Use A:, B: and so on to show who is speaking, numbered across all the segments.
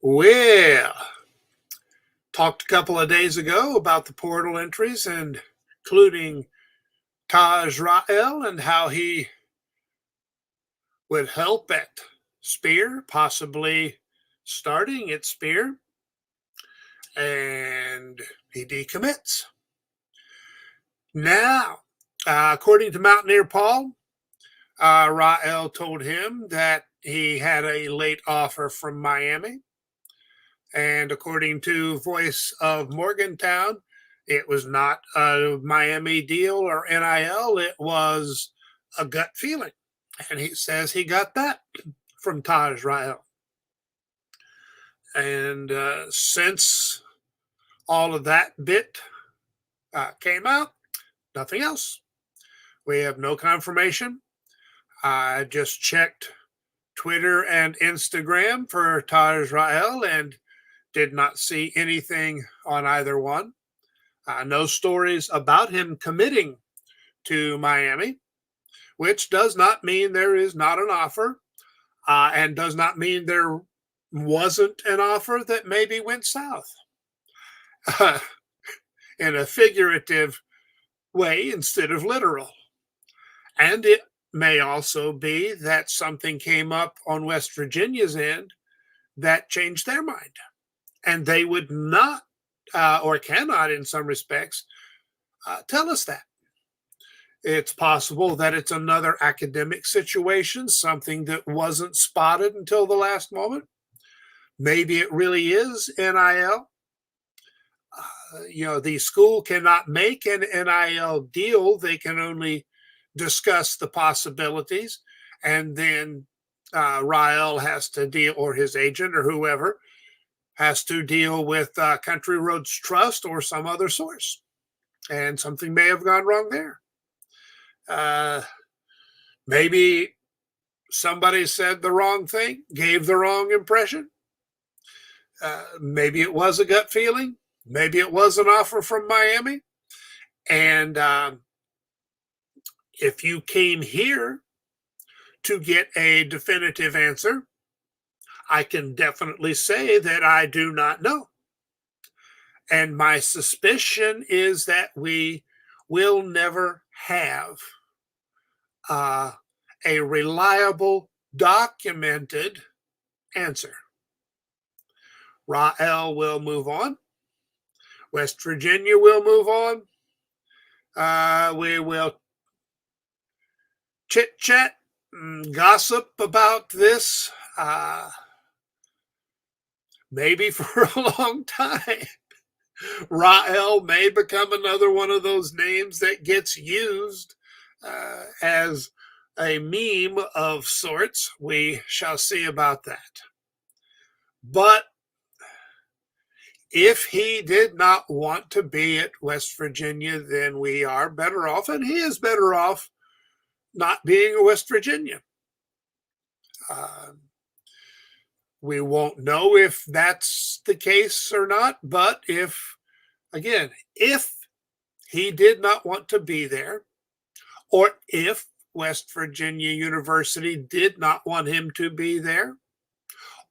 A: Well, talked a couple of days ago about the portal entries and including Taj Rael and how he would help at Spear, possibly starting at Spear, and he decommits. Now, according to Mountaineer Paul, Rael told him that he had a late offer from Miami. And according to Voice of Morgantown, it was not a Miami deal or NIL. It was a gut feeling. And he says he got that from Taj Rael. And since all of that bit came out, nothing else. We have no confirmation. I just checked Twitter and Instagram for Taj Rael and did not see anything on either one. No stories about him committing to Miami, which does not mean there is not an offer and does not mean there wasn't an offer that maybe went south in a figurative way instead of literal. And it may also be that something came up on West Virginia's end that changed their mind. And they would not or cannot, in some respects, tell us that. It's possible that it's another academic situation, something that wasn't spotted until the last moment. Maybe it really is NIL. The school cannot make an NIL deal. They can only discuss the possibilities. And then Rael has to deal, or his agent or whoever, has to deal with Country Roads Trust or some other source. And something may have gone wrong there. Maybe somebody said the wrong thing, gave the wrong impression. Maybe it was a gut feeling. Maybe it was an offer from Miami. And if you came here to get a definitive answer, I can definitely say that I do not know. And my suspicion is that we will never have a reliable, documented answer. Rael will move on. West Virginia will move on. We will chit-chat and gossip about this maybe for a long time. Rael may become another one of those names that gets used as a meme of sorts. We shall see about that. But if he did not want to be at West Virginia, then we are better off, and he is better off not being a West Virginia. We won't know if that's the case or not, but if he did not want to be there, or if West Virginia University did not want him to be there,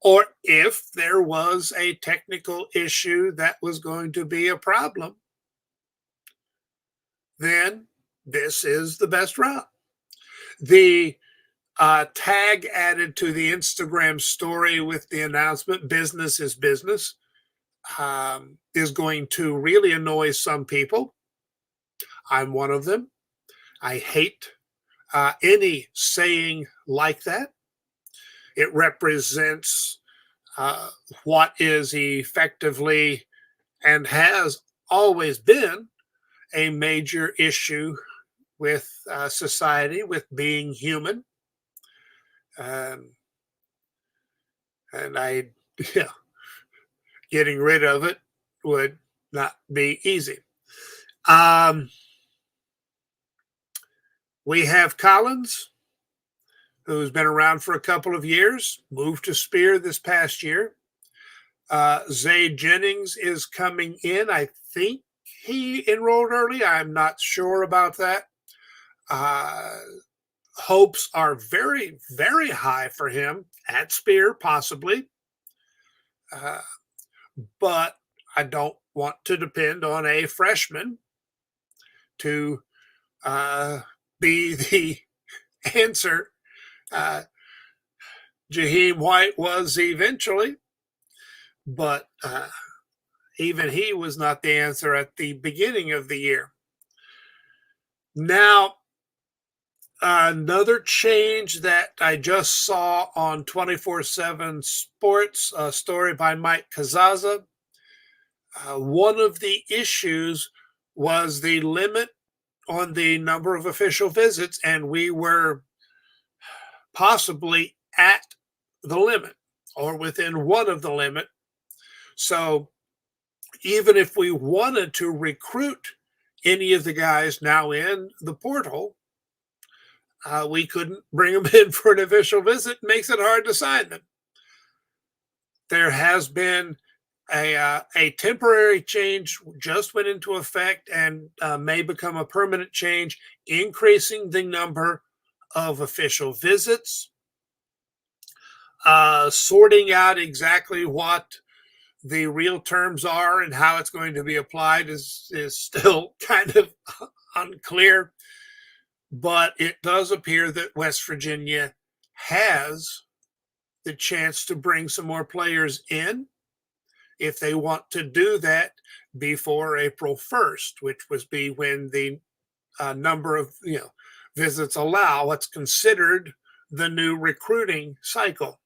A: or if there was a technical issue that was going to be a problem, then this is the best route. The tag added to the Instagram story with the announcement, business is business, is going to really annoy some people. I'm one of them. I hate any saying like that. It represents what is effectively and has always been a major issue with society, with being human. And getting rid of it would not be easy. We have Collins, who's been around for a couple of years, moved to Spear this past year. Zay Jennings is coming in. I think he enrolled early. I'm not sure about that. Hopes are very, very high for him at Spear, possibly. Uh, but I don't want to depend on a freshman to be the answer. Uh, Jaheim White was eventually, but even he was not the answer at the beginning of the year. Now, another change that I just saw on 24/7 Sports, a story by Mike Kazaza. One of the issues was the limit on the number of official visits, and we were possibly at the limit or within one of the limit. So even if we wanted to recruit any of the guys now in the portal, we couldn't bring them in for an official visit. It makes it hard to sign them. There has been a temporary change just went into effect and may become a permanent change, increasing the number of official visits, sorting out exactly what the real terms are and how it's going to be applied is still kind of unclear. But it does appear that West Virginia has the chance to bring some more players in if they want to do that before April 1st, which would be when the number of visits allow what's considered the new recruiting cycle.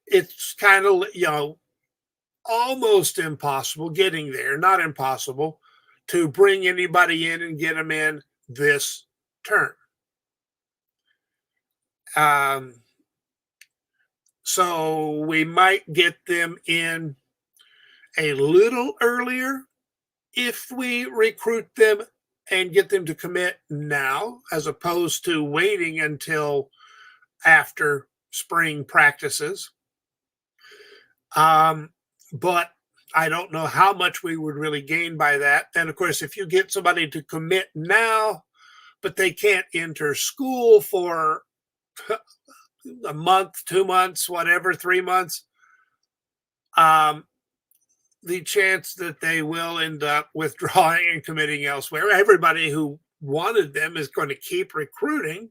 A: It's kind of almost impossible getting there, not impossible, to bring anybody in and get them in this term. So we might get them in a little earlier if we recruit them and get them to commit now, as opposed to waiting until after spring practices. But I don't know how much we would really gain by that. And of course, if you get somebody to commit now, but they can't enter school for a month, 2 months, whatever, 3 months, the chance that they will end up withdrawing and committing elsewhere. Everybody who wanted them is going to keep recruiting.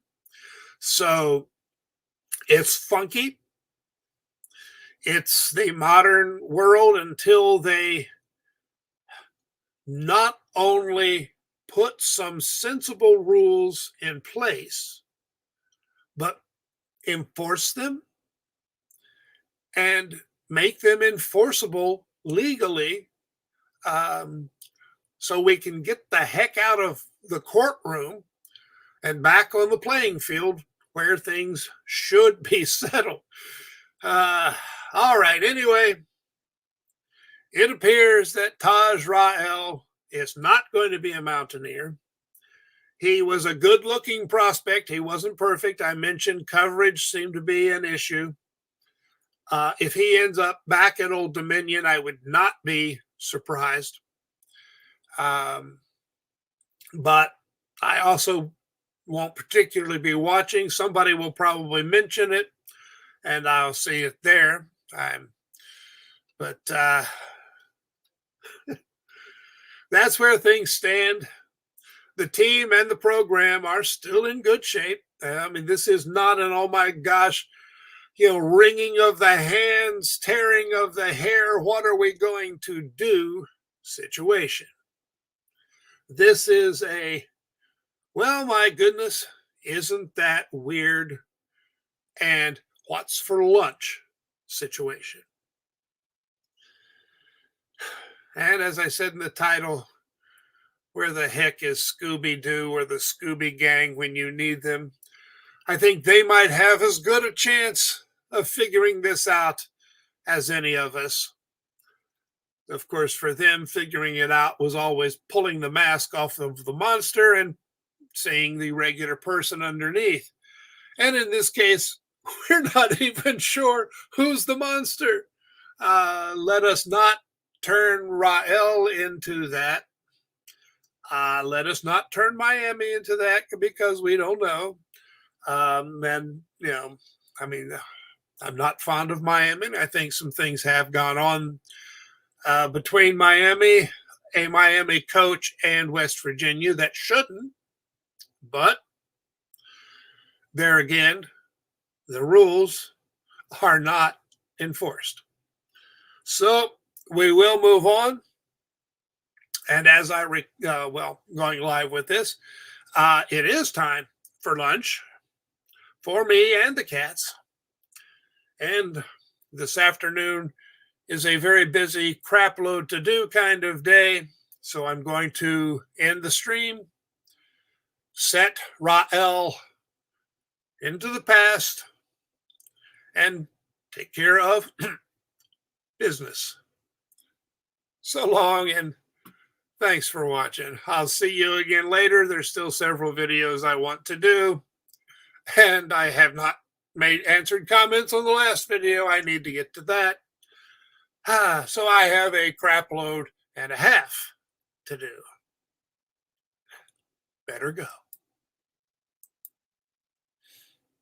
A: So it's funky. It's the modern world until they not only put some sensible rules in place, but enforce them and make them enforceable legally, so we can get the heck out of the courtroom and back on the playing field where things should be settled. All right. Anyway, it appears that Taj Rael is not going to be a Mountaineer. He was a good-looking prospect. He wasn't perfect. I mentioned coverage seemed to be an issue. If he ends up back at Old Dominion, I would not be surprised. But I also won't particularly be watching. Somebody will probably mention it, and I'll see it there. But that's where things stand. The team and the program are still in good shape. I mean, this is not an, oh my gosh, wringing of the hands, tearing of the hair, what are we going to do situation. This is a, well, my goodness, isn't that weird? And what's for lunch situation. And as I said in the title, where the heck is Scooby Doo or the Scooby Gang when you need them? I think they might have as good a chance of figuring this out as any of us. Of course, for them, figuring it out was always pulling the mask off of the monster and seeing the regular person underneath. And in this case, we're not even sure who's the monster. Let us not turn Rael into that. Let us not turn Miami into that, because we don't know. And, I mean, I'm not fond of Miami. I think some things have gone on between a Miami coach, and West Virginia that shouldn't. But there again, the rules are not enforced. So we will move on. And as going live with this, it is time for lunch for me and the cats. And this afternoon is a very busy crap load to do kind of day. So I'm going to end the stream, set Rael into the past, and take care of business. So long, and thanks for watching. I'll see you again later. There's still several videos I want to do, and I have not answered comments on the last video. I need to get to that. So I have a crap load and a half to do. Better go.